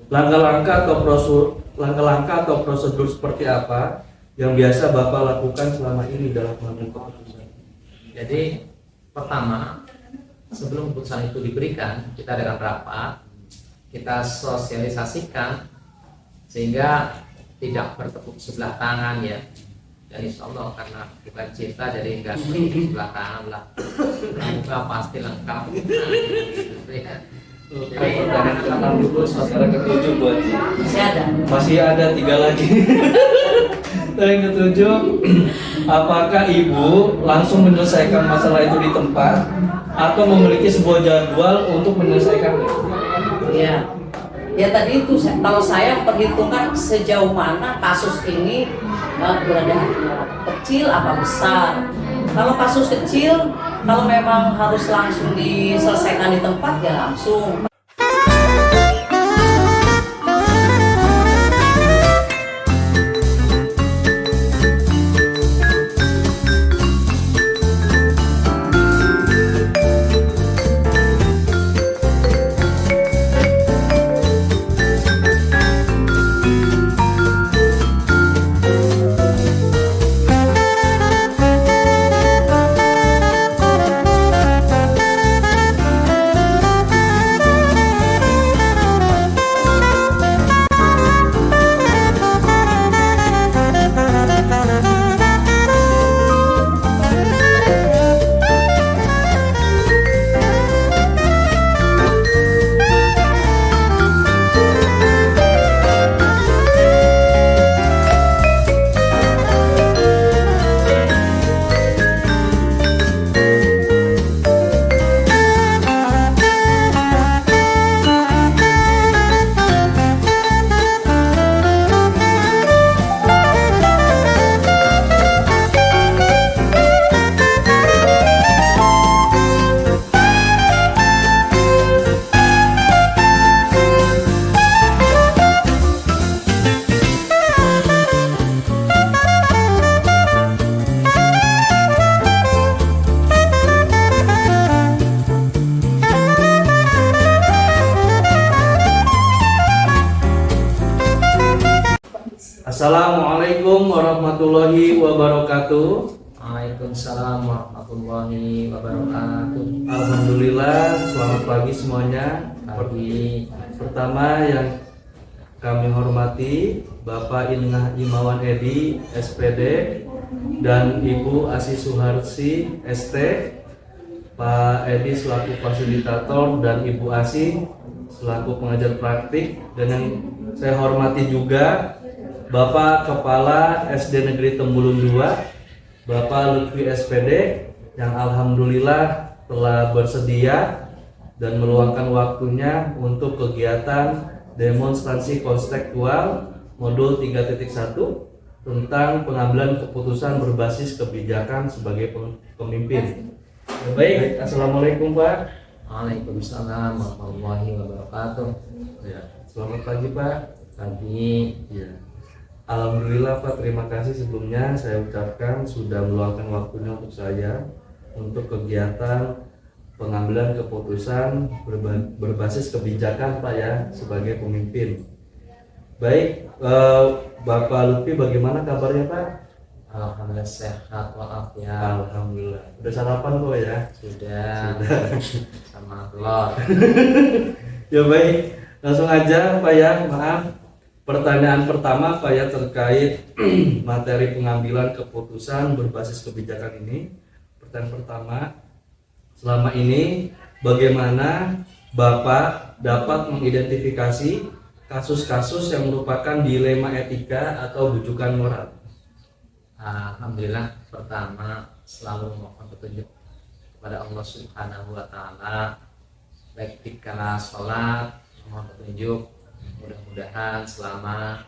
Langkah-langkah atau prosedur seperti apa yang biasa Bapak lakukan selama ini dalam mengambil keputusan? Jadi pertama, sebelum keputusan itu diberikan, kita adakan rapat, kita sosialisasikan sehingga tidak bertepuk sebelah tangan ya. Dan insya Allah karena bukan cinta jadi enggak bertepuk sebelah tangan lah. Muka pasti lengkap. Jadi dari angkatan dulu saudara ketujuh buat Masih ada 3 lagi. Yang ketujuh, apakah Ibu langsung menyelesaikan masalah itu di tempat atau memiliki sebuah jadwal untuk menyelesaikannya? Ya, ya tadi itu kalau saya perhitungkan sejauh mana kasus ini berada kecil apa besar. Kalau kasus kecil, kalau memang harus langsung diselesaikan di tempat ya langsung. Assalamualaikum warahmatullahi wabarakatuh. Waalaikumsalam warahmatullahi wabarakatuh. Alhamdulillah, selamat pagi semuanya. Pagi. Pertama yang kami hormati Bapak Inengah Imawan Edi, SPD, dan Ibu Asi Suharsi, ST, Pak Edi selaku fasilitator dan Ibu Asi selaku pengajar praktik, dan yang saya hormati juga Bapak Kepala SD Negeri Temulung 2, Bapak Lutfi SPD, yang alhamdulillah telah bersedia dan meluangkan waktunya untuk kegiatan demonstrasi konstekstual modul 3.1 tentang pengambilan keputusan berbasis kebijakan sebagai pemimpin. Baik, assalamualaikum Pak. Waalaikumsalam warahmatullahi wabarakatuh. Ya, selamat pagi Pak. Pagi. Ya. Alhamdulillah Pak, terima kasih sebelumnya saya ucapkan sudah meluangkan waktunya untuk saya untuk kegiatan pengambilan keputusan berbasis kebijakan Pak ya sebagai pemimpin. Baik, Bapak Lutfi bagaimana kabarnya Pak? Alhamdulillah sehat walafiat. Alhamdulillah. Udah sarapan kok ya? Sudah. Sama telur. Ya baik, langsung aja Pak ya, maaf. Pertanyaan pertama Pak ya terkait materi pengambilan keputusan berbasis kebijakan ini. Pertanyaan pertama, selama ini bagaimana Bapak dapat mengidentifikasi kasus-kasus yang merupakan dilema etika atau rujukan moral? Alhamdulillah, pertama selalu memohon petunjuk kepada Allah Subhanahu wa taala, baik dikala sholat mohon petunjuk. Mudah-mudahan selama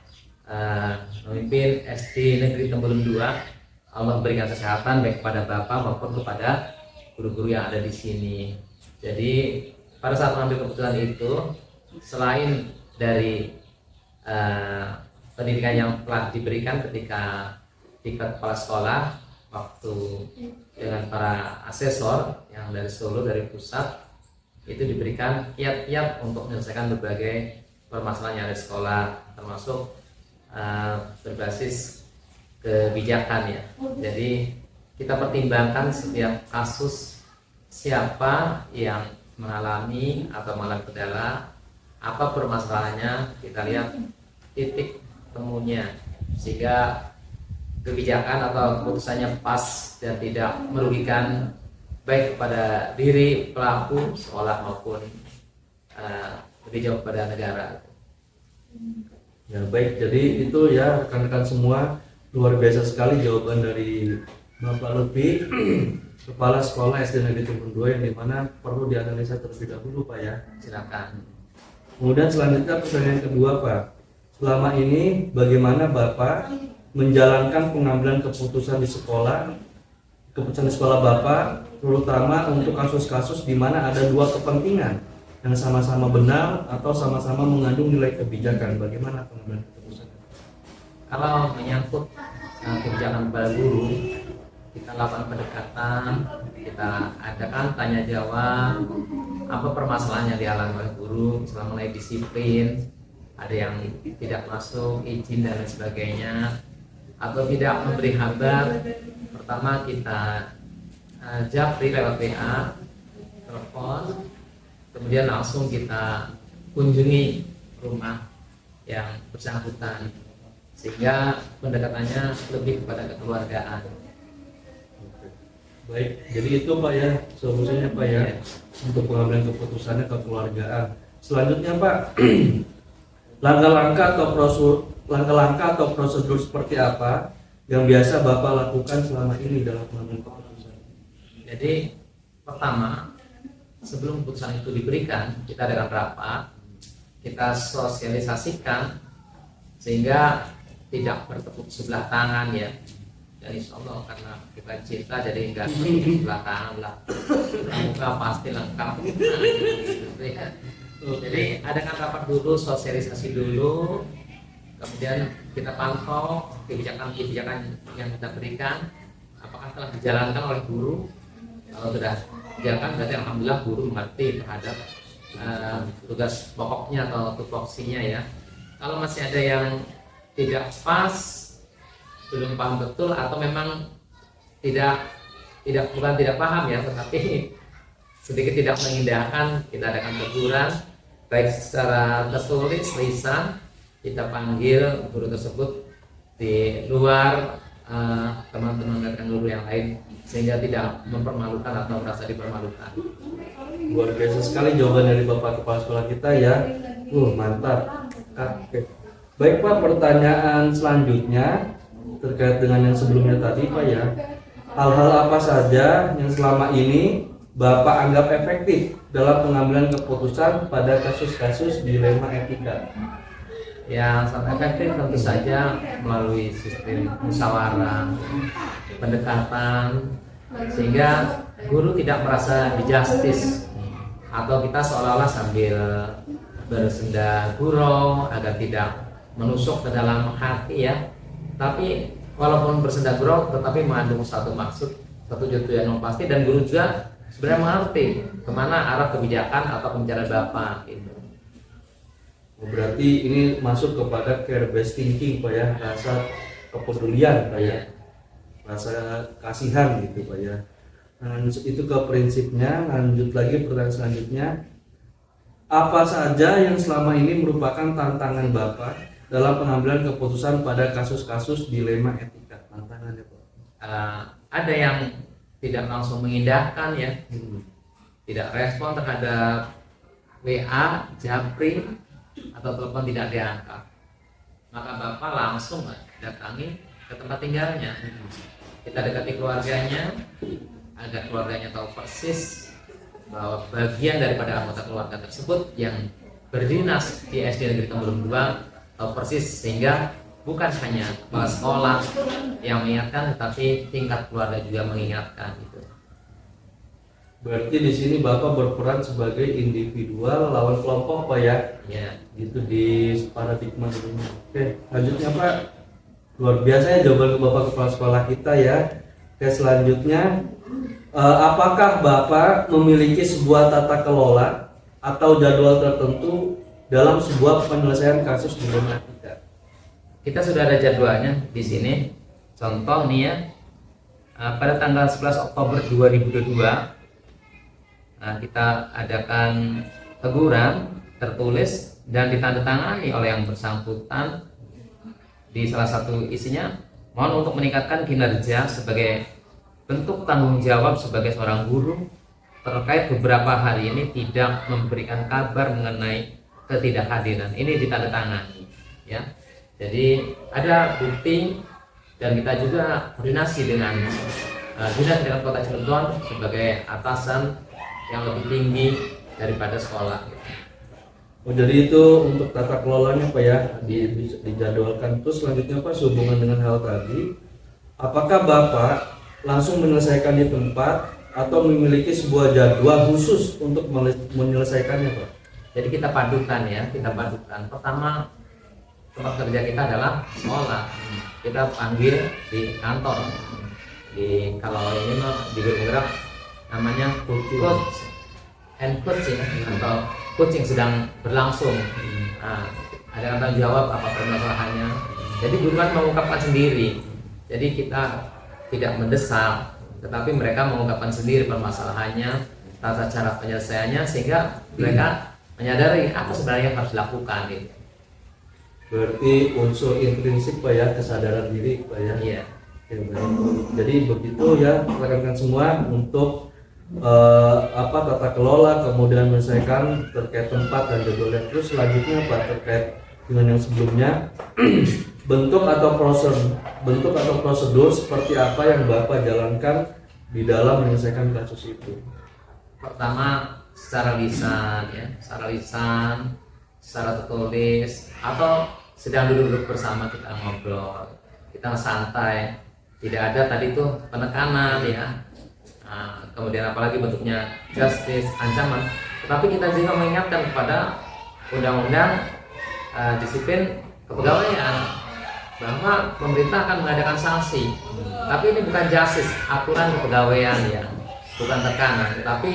memimpin SD Negeri Temulung 2 Allah berikan kesehatan baik kepada Bapak maupun kepada guru-guru yang ada di sini. Jadi pada saat mengambil keputusan itu, selain dari pendidikan yang telah diberikan ketika tingkat kepala sekolah, waktu dengan para asesor yang dari Solo, dari pusat, itu diberikan kiat-kiat untuk menyelesaikan berbagai permasalahan yang ada di sekolah, termasuk berbasis kebijakan ya. Jadi kita pertimbangkan setiap kasus, siapa yang mengalami atau mengalami kendala, apa permasalahannya, kita lihat titik temunya, sehingga kebijakan atau keputusannya pas dan tidak merugikan baik kepada diri pelaku sekolah maupun lebih jauh kepada negara. Ya baik, jadi itu ya rekan-rekan semua, luar biasa sekali jawaban dari Bapak Lutfi, Kepala Sekolah SD Negeri Timbun 2, yang dimana perlu dianalisa terlebih dahulu Pak ya. Silakan. Kemudian selanjutnya pertanyaan kedua Pak, selama ini bagaimana Bapak menjalankan pengambilan keputusan di sekolah, keputusan di sekolah Bapak, terutama untuk kasus-kasus di mana ada dua kepentingan yang sama-sama benar atau sama-sama mengandung nilai kebijakan, bagaimana pengambilan keputusan? Kalau menyangkut kebijakan kepada guru, kita lakukan pendekatan, kita adakan tanya jawab, apa permasalahan yang dialami oleh guru selama mulai disiplin, ada yang tidak masuk izin dan lain sebagainya, atau tidak memberi kabar. Pertama kita japri lewat WA, telepon, kemudian langsung kita kunjungi rumah yang bersangkutan, sehingga pendekatannya lebih kepada kekeluargaan. Baik, jadi itu Pak ya solusinya Pak ya untuk pengambilan keputusannya kekeluargaan. Selanjutnya Pak, langkah-langkah atau prosedur seperti apa yang biasa Bapak lakukan selama ini dalam pengambilan keputusan? Jadi pertama, sebelum keputusan itu diberikan, kita adakan rapat, kita sosialisasikan sehingga tidak bertepuk sebelah tangan ya. Dan insya Allah karena kita cinta jadi enggak bertepuk sebelah tangan lah. Muka pasti lengkap. Jadi adakan rapat dulu, sosialisasi dulu, kemudian kita pantau kebijakan-kebijakan yang kita berikan apakah telah dijalankan oleh guru. Kalau sudah dijalankan berarti alhamdulillah guru mengerti terhadap tugas pokoknya atau tupoksinya ya. Kalau masih ada yang tidak pas, belum paham betul, atau memang bukan tidak paham ya, tetapi sedikit tidak mengindahkan, kita adakan teguran baik secara tertulis lisan, kita panggil guru tersebut di luar teman-teman rekan guru yang lain sehingga tidak mempermalukan atau merasa dipermalukan. Luar biasa sekali jawaban dari Bapak Kepala Sekolah kita ya. Mantap. Oke. Baik Pak, pertanyaan selanjutnya terkait dengan yang sebelumnya tadi Pak ya. Hal-hal apa saja yang selama ini Bapak anggap efektif dalam pengambilan keputusan pada kasus-kasus dilema etika? Yang sangat efektif tentu saja melalui sistem musyawarah, pendekatan, sehingga guru tidak merasa dijustis atau kita seolah-olah sambil bersenda gurau agar tidak menusuk ke dalam hati ya. Tapi walaupun bersenda gurau tetapi mengandung satu maksud, satu tujuan yang pasti, dan guru juga sebenarnya mengerti kemana arah kebijakan atau pembicaraan Bapak gitu. Berarti ini masuk kepada care based thinking Pak ya, rasa kepedulian Pak ya, rasa kasihan gitu Pak ya. Nah, itu ke prinsipnya. Lanjut lagi pertanyaan selanjutnya, apa saja yang selama ini merupakan tantangan Bapak dalam pengambilan keputusan pada kasus-kasus dilema etika? Tantangannya Pak? Ada yang tidak langsung mengindahkan ya, tidak respon terhadap WA, japri atau telepon tidak diangkat, maka Bapak langsung datangi ke tempat tinggalnya. Kita dekati keluarganya agar keluarganya tahu persis bahwa bagian daripada anggota keluarga tersebut yang berdinas di SD Negeri Temurun 2 tahu persis, sehingga bukan hanya kepala sekolah yang mengingatkan tetapi tingkat keluarga juga mengingatkan gitu. Berarti di sini Bapak berperan sebagai individual lawan kelompok Pak ya? Ya. Gitu di paradigma ini. Oke, lanjutnya Pak. Luar biasa ya jawaban Bapak Kepala Sekolah kita ya. Oke, selanjutnya apakah Bapak memiliki sebuah tata kelola atau jadwal tertentu dalam sebuah penyelesaian kasus di Lema Etika? Kita sudah ada jadwalnya di sini. Contoh nih ya, pada tanggal 11 Oktober 2022 kita adakan teguran tertulis dan ditandatangani oleh yang bersangkutan. Di salah satu isinya, mohon untuk meningkatkan kinerja sebagai bentuk tanggung jawab sebagai seorang guru terkait beberapa hari ini tidak memberikan kabar mengenai ketidakhadiran. Ini ditandatangani ya. Jadi ada bukti dan kita juga koordinasi dengan Dinas Pendidikan Kota Cilegon sebagai atasan yang lebih tinggi daripada sekolah. Oh, jadi itu untuk tata kelolanya Pak ya, dijadwalkan. Terus selanjutnya Pak, sehubungan dengan hal tadi, apakah Bapak langsung menyelesaikan di tempat atau memiliki sebuah jadwal khusus untuk menyelesaikannya Pak? Jadi kita padukan ya, kita padukan. Pertama, tempat kerja kita adalah sekolah. Kita panggil di kantor. Kalau ini mah di bergerak namanya coach and coaching atau coaching sedang berlangsung. Ada tanggung jawab apa permasalahannya. Jadi guru kan mengungkapkan sendiri. Jadi kita tidak mendesak, tetapi mereka mengungkapkan sendiri permasalahannya, tata cara penyelesaiannya, sehingga mereka menyadari apa sebenarnya yang harus dilakukan gitu. Berarti unsur intrinsik Pak ya, kesadaran diri Pak ya. Iya. Oke, baik. Jadi begitu ya rekan-rekan semua untuk tata kelola, kemudian menyelesaikan terkait tempat dan jadwalnya. Terus selanjutnya Pak, terkait dengan yang sebelumnya bentuk atau prosedur seperti apa yang Bapak jalankan di dalam menyelesaikan kasus itu? Pertama secara lisan ya, secara tertulis, atau sedang duduk-duduk bersama kita ngobrol, kita santai, tidak ada tadi tuh penekanan ya. Kemudian apalagi bentuknya justice, ancaman, tetapi kita juga mengingatkan kepada undang-undang disiplin kepegawaian bahwa pemerintah akan mengadakan sanksi, tapi ini bukan justice, aturan kepegawaian ya, bukan tekanan, tapi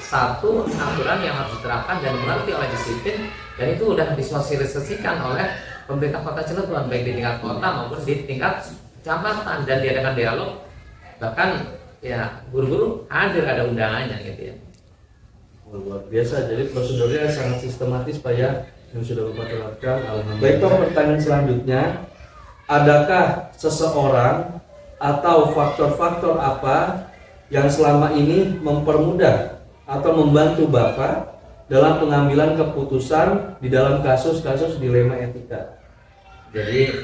satu aturan yang harus diterapkan dan mengerti oleh disiplin, dan itu sudah disosialisasikan oleh pemerintah Kota Cilegon baik di tingkat kota maupun di tingkat kecamatan, dan diadakan dialog, bahkan ya guru-guru hadir, ada undangannya gitu ya. Luar biasa, jadi prosedurnya sangat sistematis Pak ya yang sudah Bapak terapkan. Baik Pak, pertanyaan selanjutnya, adakah seseorang atau faktor-faktor apa yang selama ini mempermudah atau membantu Bapak dalam pengambilan keputusan di dalam kasus-kasus dilema etika? Jadi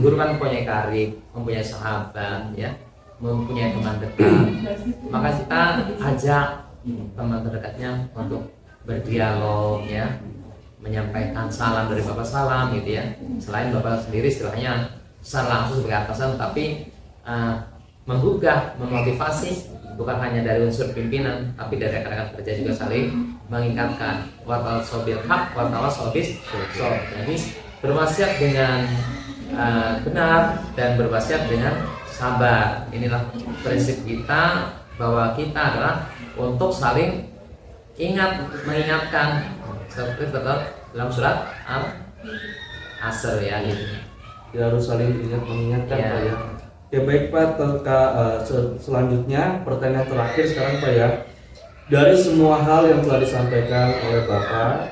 guru kan mempunyai karib, mempunyai sahabat ya, mempunyai teman dekat, maka kita ajak teman terdekatnya untuk berdialog ya, menyampaikan salam dari Bapak salam gitu ya. Selain Bapak sendiri istilahnya secara langsung sebagai atasan, tapi menggugah, memotivasi bukan hanya dari unsur pimpinan, tapi dari rekan-rekan kerja juga saling mengingatkan wartal sobil hak, wartal sobis so. Jadi berwasiat dengan benar dan berwasiat dengan sabar. Inilah prinsip kita, bahwa kita adalah untuk saling mengingatkan seperti dalam surat Al-Asr ya gitu. Ya, harus saling mengingatkan Ya. Pak ya. Oke baik Pak, selanjutnya pertanyaan terakhir sekarang Pak ya. Dari semua hal yang telah disampaikan oleh Bapak,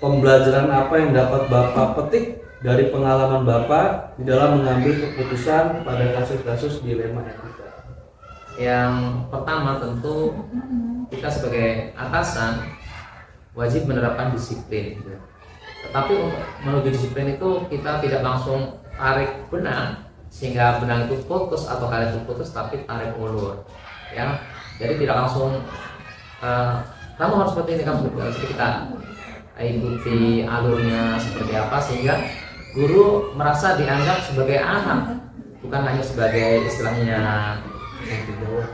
pembelajaran apa yang dapat Bapak petik dari pengalaman Bapak di dalam mengambil keputusan pada kasus-kasus dilema etika? Yang pertama tentu kita sebagai atasan wajib menerapkan disiplin gitu. Tetapi untuk menuju disiplin itu kita tidak langsung tarik benang sehingga benang itu putus atau karet itu putus, tapi tarik ulur ya. Jadi tidak langsung kamu harus seperti ini, kamu seperti kita ikuti alurnya seperti apa, sehingga guru merasa dianggap sebagai anak, bukan hanya sebagai istilahnya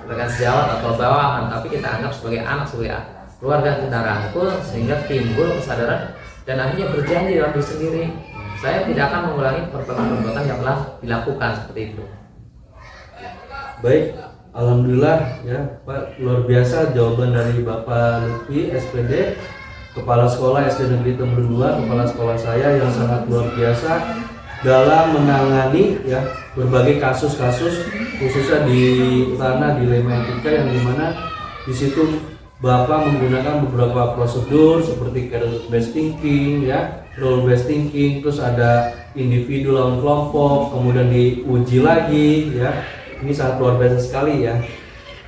rekan sejawat atau bawahan, tapi kita anggap sebagai anak, sebagai keluarga kita rangkul, sehingga timbul kesadaran dan akhirnya berjanji dalam diri sendiri, saya tidak akan mengulangi perbuatan yang telah dilakukan seperti itu. Baik, alhamdulillah ya Pak, luar biasa jawaban dari Bapak Lutfi SPD, Kepala Sekolah SD Negeri Temurun 2, kepala sekolah saya yang sangat luar biasa dalam menangani ya berbagai kasus-kasus khususnya di ranah dilema etika, yang dimana di situ Bapak menggunakan beberapa prosedur seperti career based thinking ya, role based thinking, terus ada individu lawan kelompok, kemudian diuji lagi ya. Ini sangat luar biasa sekali ya.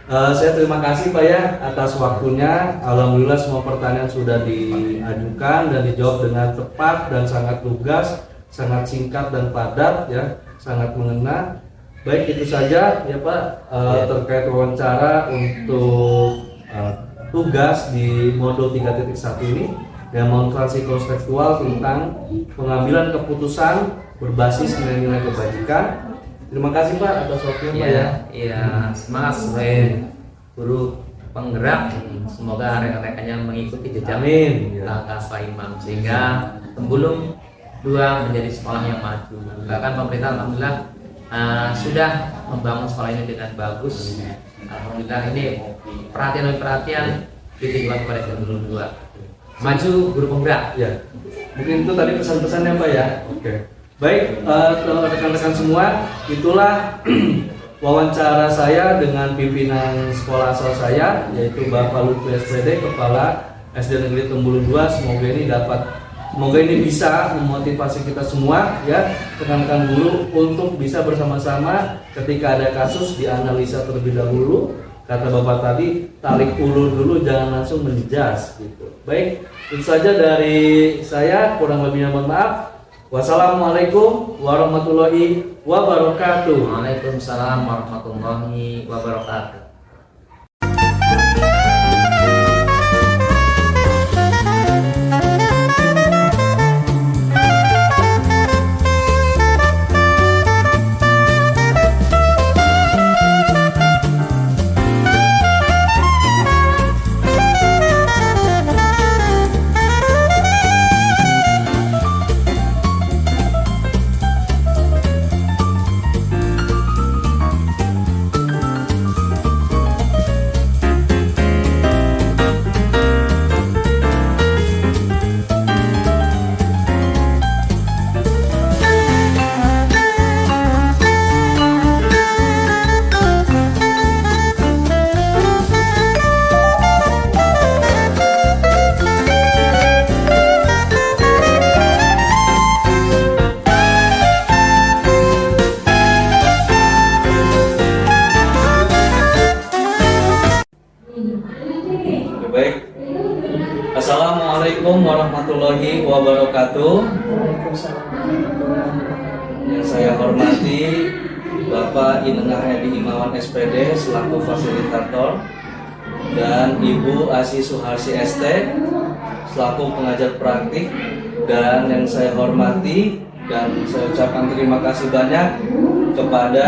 Saya terima kasih Pak ya atas waktunya. Alhamdulillah semua pertanyaan sudah diajukan dan dijawab dengan tepat dan sangat lugas, sangat singkat dan padat ya, sangat mengena. Baik, itu saja ya Pak terkait wawancara untuk tugas di modul 3.1 ini, demonstrasi kontekstual tentang pengambilan keputusan berbasis nilai-nilai kebajikan. Terima kasih Pak atas waktunya Pak ya. Iya, semangat sebagai guru penggerak. Semoga rekan-rekannya mengikuti jejak langkah Pak Imam sehingga Temulung 2 menjadi sekolah yang maju. Bahkan pemerintah alhamdulillah sudah membangun sekolah ini dengan bagus. Alhamdulillah ini perhatian ditimbang kepada Temulung 2. Maju guru penggerak. Ya. Mungkin itu tadi pesan-pesannya Pak ya. Oke. Baik, rekan-rekan semua, itulah wawancara saya dengan pimpinan sekolah asal saya, yaitu Bapak Lutfi SPD, Kepala SD Negeri Temurun 2. Semoga ini bisa memotivasi kita semua ya, rekan-rekan guru untuk bisa bersama-sama ketika ada kasus dianalisa terlebih dahulu. Kata Bapak tadi, tarik ulur dulu, jangan langsung menjas gitu. Baik, itu saja dari saya, kurang lebihnya mohon maaf. Wassalamualaikum warahmatullahi wabarakatuh. Waalaikumsalam warahmatullahi wabarakatuh. Baik. Assalamualaikum warahmatullahi wabarakatuh. Yang saya hormati Bapak Inengah Edi Imawan SPD selaku fasilitator, dan Ibu Asi Suharsi ST selaku pengajar praktik, dan yang saya hormati dan saya ucapkan terima kasih banyak kepada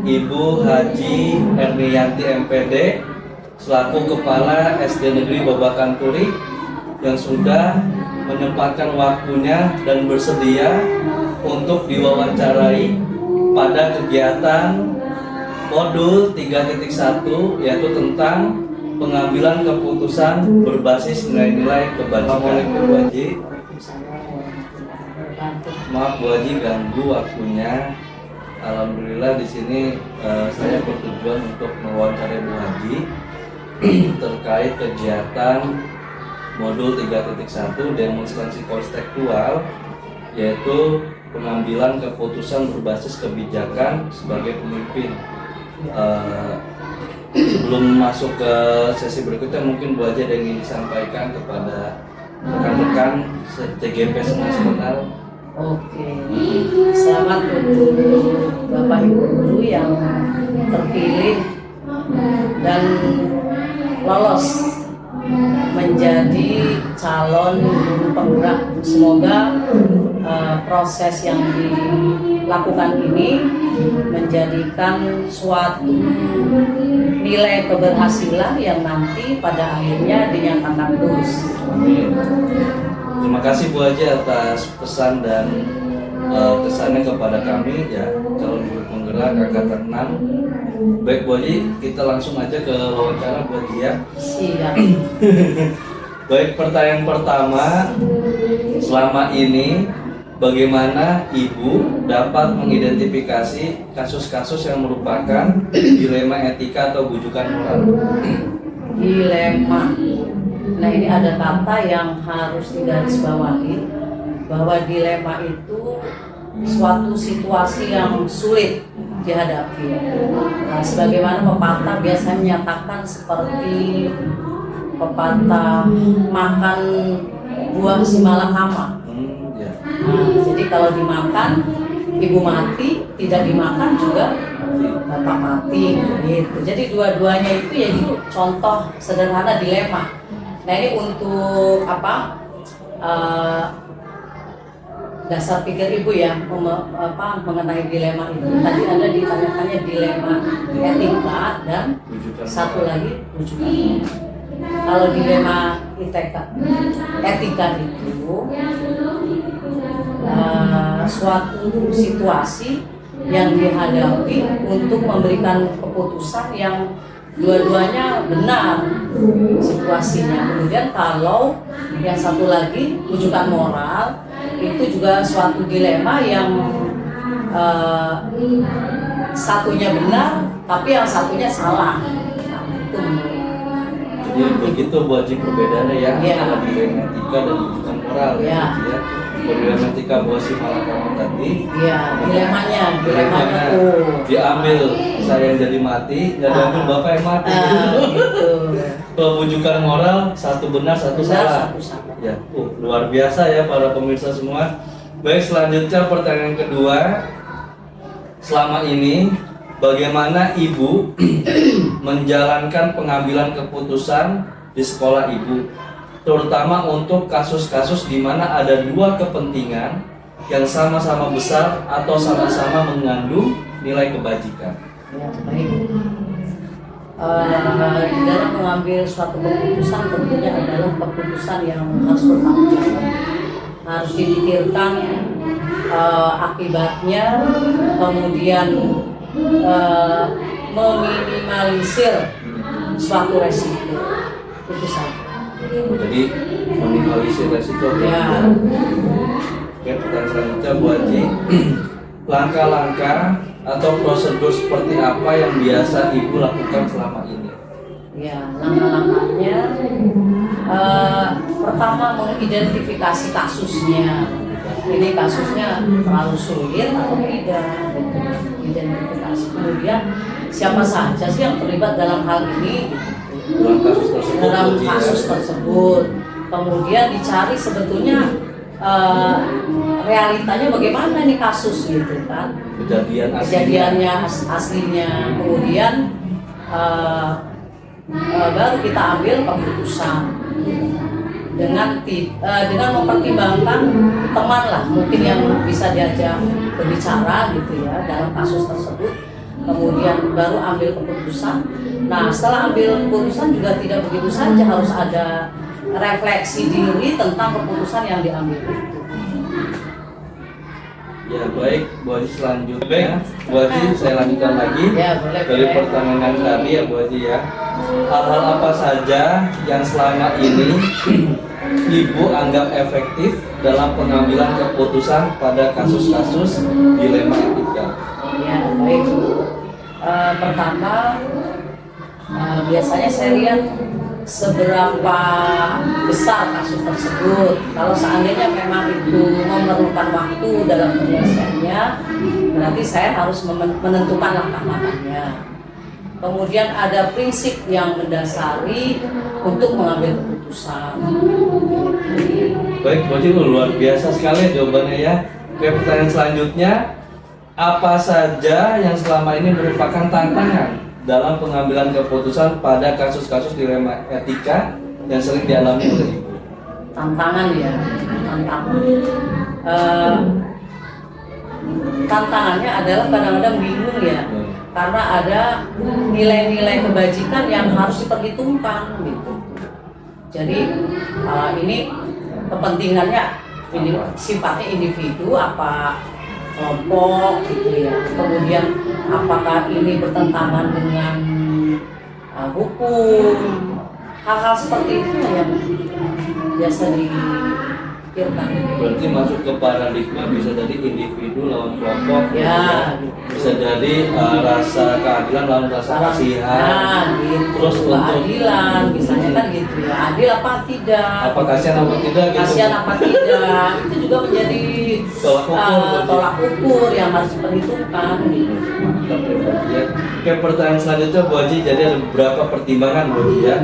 Ibu Haji Erniyanti MPD selaku Kepala SD Negeri Babakan Turi yang sudah menyempatkan waktunya dan bersedia untuk diwawancarai pada kegiatan modul 3.1, yaitu tentang pengambilan keputusan berbasis nilai-nilai kebajikan. Bu Haji, maaf Bu Haji ganggu waktunya. Alhamdulillah di sini saya bertujuan untuk mewawancarai Bu Haji terkait kegiatan modul 3.1 demonstrasi kontekstual, yaitu pengambilan keputusan berbasis kebijakan sebagai pemimpin. Sebelum masuk ke sesi berikutnya, mungkin Bu Haji ada yang ingin disampaikan kepada rekan-rekan TGP nasional. Oke, selamat untuk Bapak Ibu guru yang terpilih dan lolos menjadi calon guru penggerak. Semoga proses yang dilakukan ini menjadikan suatu nilai keberhasilan yang nanti pada akhirnya dinyatakan lulus. Amin. Terima kasih Bu Haji atas pesan dan kesannya kepada kami ya calon ibu penggerak angkatan 6. Baik Bu Haji, kita langsung aja ke wawancara Bu Haji ya. Siap. Baik, pertanyaan pertama, selama ini bagaimana Ibu dapat mengidentifikasi kasus-kasus yang merupakan dilema etika atau bujukan moral? Dilema. Nah, ini ada kata yang harus digarisbawahi bahwa dilema itu suatu situasi yang sulit dihadapi. Nah, sebagaimana pepatah biasanya menyatakan seperti pepatah makan buah si malakama. Ya. Nah, jadi kalau dimakan ibu mati, tidak dimakan juga bapak mati gitu. Jadi dua-duanya itu ya contoh sederhana dilema. Nah, ini untuk apa? Dasar pikir ibu ya mengenai dilema itu. Tadi ada ditanyakannya dilema etika dan satu lagi bujukan. Kalau dilema etika itu suatu situasi yang dihadapi untuk memberikan keputusan yang dua-duanya benar situasinya. Kemudian kalau yang satu lagi bujukan moral itu juga suatu dilema yang satunya benar tapi yang satunya salah. Nah, itu Jadi begitu Bu Haji perbedaannya ya, Ya. antara dilema etika dan bujukan moral Ya. gitu ya. Kalau dilema etika Bu Haji malakama tadi, ya dilemanya tuh diambil saya yang jadi mati, nggak diambil bapak yang mati. gitu. Kalau bujukan moral satu benar satu Benar, salah. satu salah. Ya, luar biasa ya para pemirsa semua. Baik, selanjutnya pertanyaan kedua. Selama ini bagaimana Ibu menjalankan pengambilan keputusan di sekolah Ibu, terutama untuk kasus-kasus di mana ada dua kepentingan yang sama-sama besar atau sama-sama mengandung nilai kebajikan? Ya, baik. Dalam mengambil suatu keputusan tentunya adalah keputusan yang harus bertanggung jawab, harus dipikirkan akibatnya, kemudian meminimalisir suatu resiko, itu saja. Jadi meminimalisir resiko. Ya. Oke, pertanyaan selanjutnya Bu Haji, langkah-langkah atau prosedur seperti apa yang biasa Ibu lakukan selama ini? Ya, langkah-langkahnya pertama mengidentifikasi kasusnya. Ini kasusnya terlalu sulit atau tidak? Identifikasi. Kemudian siapa saja sih yang terlibat dalam hal ini? Dalam kasus tersebut. Dalam Bu Haji, kasus ya. tersebut. Kemudian dicari sebetulnya realitanya bagaimana nih kasus gitu kan? Kejadiannya aslinya. Kemudian baru kita ambil keputusan dengan mempertimbangkan teman lah mungkin yang bisa diajak berbicara gitu ya dalam kasus tersebut, kemudian baru ambil keputusan. Nah, setelah ambil keputusan juga tidak begitu saja, harus ada refleksi diri tentang keputusan yang diambil itu. Ya baik, Bu Haji selanjutnya. Baik, Bu Haji saya lanjutkan lagi. Ya, boleh, Dari boleh. pertanyaan tadi ya Bu Haji ya. Hal-hal apa saja yang selama ini Ibu anggap efektif dalam pengambilan keputusan pada kasus-kasus dilema etika? Ya, baik. Pertama, biasanya saya lihat seberapa besar kasus tersebut. Kalau seandainya memang itu memerlukan waktu dalam penyelesaiannya, berarti saya harus menentukan langkah-langkahnya. Kemudian ada prinsip yang mendasari untuk mengambil keputusan. Baik, Bu Haji luar biasa sekali jawabannya ya. Oke, pertanyaan selanjutnya, apa saja yang selama ini merupakan tantangan dalam pengambilan keputusan pada kasus-kasus dilema etika yang sering dialami oleh Ibu? Tantangan ya, tantangan. Tantangannya adalah kadang-kadang bingung ya, karena ada nilai-nilai kebajikan yang harus diperhitungkan gitu. Jadi ini kepentingannya ini sifatnya individu apa kelompok gitu ya. Kemudian apakah ini bertentangan dengan hukum, hal-hal seperti itu yang biasa dipikirkan. Berarti masuk ke paradigma bisa jadi individu lawan kelompok, Ya, bisa jadi rasa keadilan lawan rasa kasihan. gitu. Terus untuk keadilan, misalnya kan gitu ya, adil apa tidak? apa kasihan apa tidak gitu. Kasihan apa tidak? Itu juga menjadi Tolak ukur, tolak ukur yang harus diperhitungkan. Gitu. Mantap ya Bu Haji ya. Oke, pertanyaan selanjutnya Bu Haji, jadi ada beberapa pertimbangan Bu Haji ya.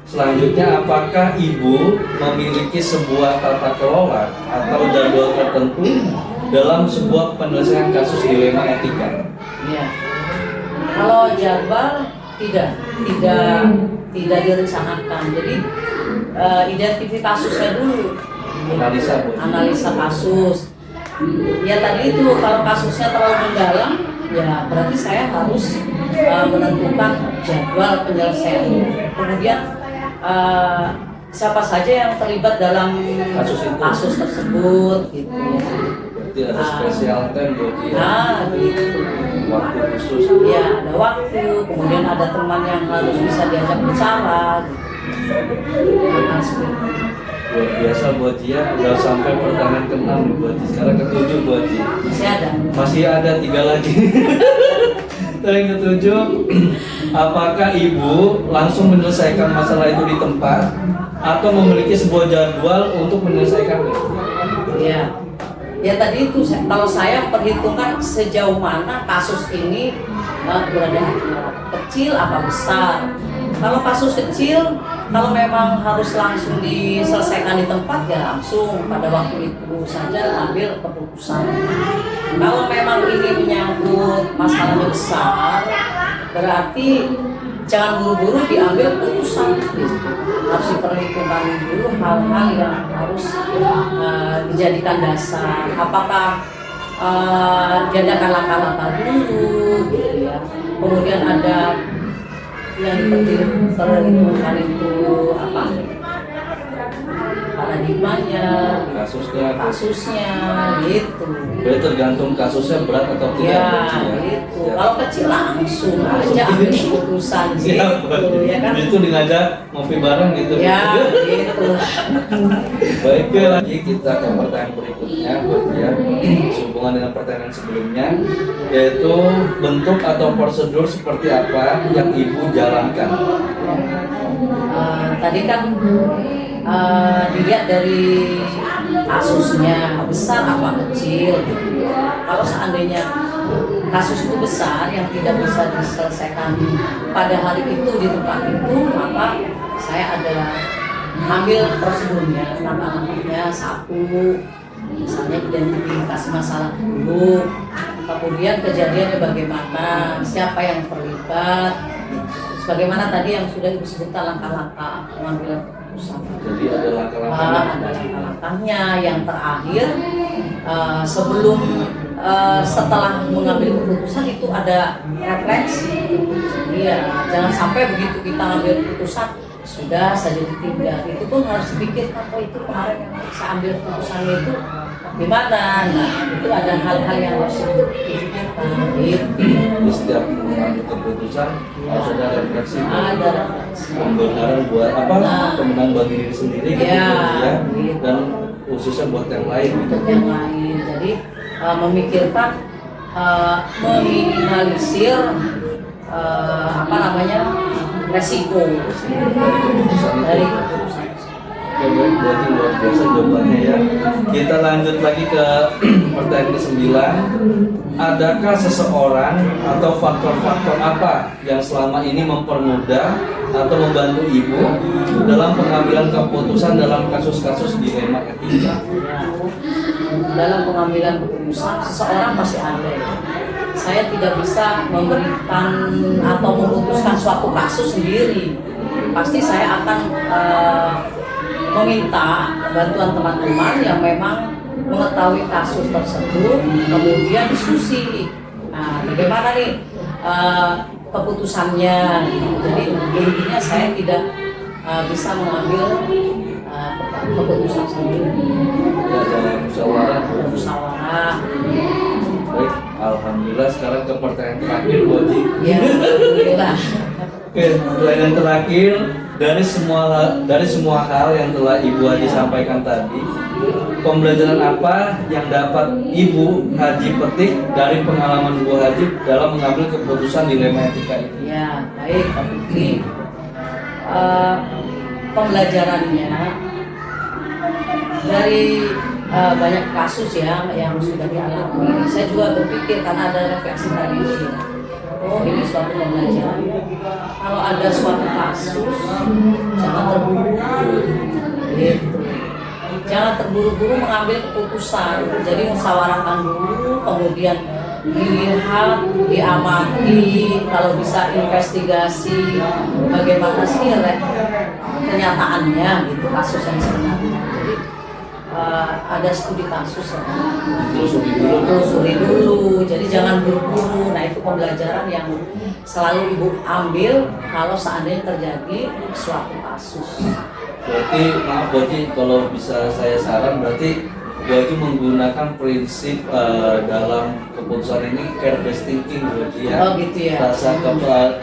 Selanjutnya, apakah ibu memiliki sebuah tata kelola atau jadwal tertentu dalam sebuah penyelesaian kasus dilema etika? Ya. Kalau jadwal tidak direncanakan. Jadi identifikasi kasusnya dulu. Analisa Bu. Analisa kasus. Ya tadi itu kalau kasusnya terlalu mendalam, ya berarti saya harus menentukan jadwal penyelesaian. Kemudian siapa saja yang terlibat dalam Kasus itu. tersebut gitu. Berarti ada spesial time Bu Haji ya. Gitu. Waktu khusus. Ya ada waktu, kemudian ada teman yang harus bisa diajak bicara gitu. Nah, seperti itu. Luar biasa Bu Haji ya. Udah sampai pertanyaan ke-6 nih Bu Haji. Sekarang ke-7 Bu Haji. Masih ada 3 lagi. Yang ke-7, apakah ibu langsung menyelesaikan masalah itu di tempat atau memiliki sebuah jadwal untuk menyelesaikannya? Ya tadi itu kalau saya perhitungkan sejauh mana kasus ini berada kecil apa besar. Kalau kasus kecil, kalau memang harus langsung diselesaikan di tempat ya langsung pada waktu itu saja ambil keputusan. Kalau memang ini menyangkut masalahnya besar, berarti jangan buru-buru diambil keputusan. Harus diperhitungkan dulu hal-hal yang harus dijadikan dasar. Apakah diadakan langkah-langkah dulu, gitu ya. Kemudian ada yang diperhitungkan itu apa? Paradigmanya, kasusnya, gitu. Berarti tergantung kasusnya berat atau tidak. Ya, gitu. Kalau kecil langsung aja ambil keputusan gitu, ya kan? Itu ngajak ngopi bareng gitu. Ya, gitu. Baik, lagi kita ke pertanyaan berikutnya buat ya, sehubungan dengan pertanyaan sebelumnya, yaitu bentuk atau prosedur seperti apa yang ibu jalankan. Tadi kan dilihat dari kasusnya besar apa kecil. Kalau seandainya kasus itu besar yang tidak bisa diselesaikan pada hari itu di tempat itu, maka saya adalah ambil prosedurnya, langkah-langkahnya satu, misalnya identifikasi masalah dulu, kemudian kejadiannya bagaimana, siapa yang terlibat, sebagaimana tadi yang sudah ibu sebutkan langkah-langkah pengambilan keputusan. Jadi ada langkah-langkahnya. Ada langkah-langkahnya. Yang terakhir sebelum setelah mengambil keputusan itu ada refleksi. Iya, jangan sampai begitu kita ambil keputusan sudah saja ditinggal. Itu pun harus dipikirkan, oh itu kemarin yang saya ambil keputusannya itu gimana. Nah, itu ada hal-hal yang harus dipikirkan. Di setiap mengambil keputusan harus ada refleksi. Ada refleksi. Pembenaran buat apa? Kemenangan bagi diri sendiri gitu Ya, ya. gitu. Dan khususnya buat yang lain gitu. Untuk yang lain. Jadi memikirkan meminimalisir resiko dari keputusan. Oke, baik, berarti luar biasa jawabannya ya. Kita lanjut lagi ke pertanyaan ke-9. Adakah seseorang atau faktor-faktor apa yang selama ini mempermudah atau membantu ibu dalam pengambilan keputusan dalam kasus-kasus dilema etika? Dalam pengambilan keputusan seseorang pasti ada. Saya tidak bisa memberikan atau memutuskan suatu kasus sendiri. Pasti saya akan meminta bantuan teman-teman yang memang mengetahui kasus tersebut, kemudian diskusi. Nah, bagaimana nih keputusannya? Jadi intinya saya tidak bisa mengambil keputusan sendiri. Ada musyawarah. Musyawarah. Oke, pertanyaan terakhir, dari semua hal yang telah Ibu Haji sampaikan tadi, pembelajaran apa yang dapat Ibu Haji petik dari pengalaman Ibu Haji dalam mengambil keputusan dilema etika ini? Ya, baik Pak Fikri. Pembelajarannya dari banyak kasus ya yang sudah dialami. Saya juga berpikir karena ada refleksi tadi. Oh, ini suatu pembelajaran. Kalau ada suatu kasus, jangan terburu-buru. Gitu. Jangan terburu-buru mengambil keputusan. Jadi musyawarahkan dulu, kemudian dilihat, diamati, kalau bisa investigasi bagaimana sih kenyataannya gitu kasus yang sebenarnya. Jadi ada studi kasus ya. Telusuri dulu. Jadi jangan buru-buru. Nah itu pembelajaran yang selalu Ibu ambil kalau seandainya terjadi suatu kasus. Berarti maaf Bu Haji, kalau bisa saya saran berarti Bu Haji menggunakan prinsip dalam keputusan ini care based thinking Bu Haji ya. Oh gitu ya. Rasa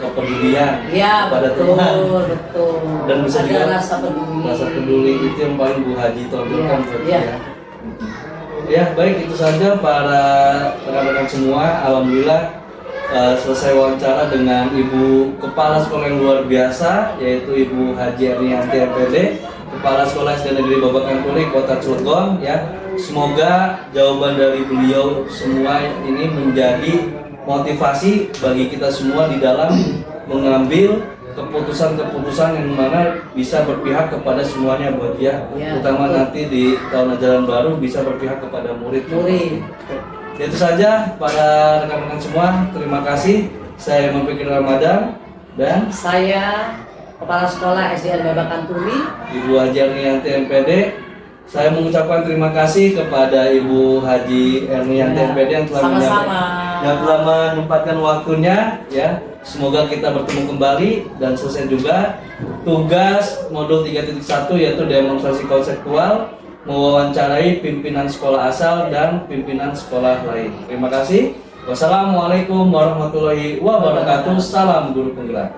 kepedulian Ya kepada betul, Tuhan. betul. Dan bisa ada juga rasa peduli. Rasa peduli itu yang paling Bu Haji tonjolkan Bu Haji Ya. ya. Ya baik, itu saja para rekan-rekan semua. Alhamdulillah selesai wawancara dengan Ibu Kepala Sekolah yang luar biasa, yaitu Ibu Haji Ernianti MPD, Kepala Sekolah SD Negeri Babakan Turi, Kota Cilegon ya. Semoga jawaban dari beliau semua ini menjadi motivasi bagi kita semua di dalam mengambil keputusan-keputusan yang mana bisa berpihak kepada semuanya buat dia, Ya, terutama betul. nanti di tahun ajaran baru bisa berpihak kepada murid. Itu saja para rekan-rekan semua, terima kasih. Saya Mufikir Ramadan dan Saya Kepala Sekolah SDN Babakan Turi. Ibu Haji Ernianti MPD. Saya mengucapkan terima kasih kepada Ibu Haji Ernianti Ya, MPD yang telah sama-sama. yang telah menyempatkan waktunya ya. Semoga kita bertemu kembali dan selesai juga tugas modul 3.1 yaitu demonstrasi konseptual, mewawancarai pimpinan sekolah asal dan pimpinan sekolah lain. Terima kasih. Wassalamualaikum warahmatullahi wabarakatuh. Salam guru penggerak.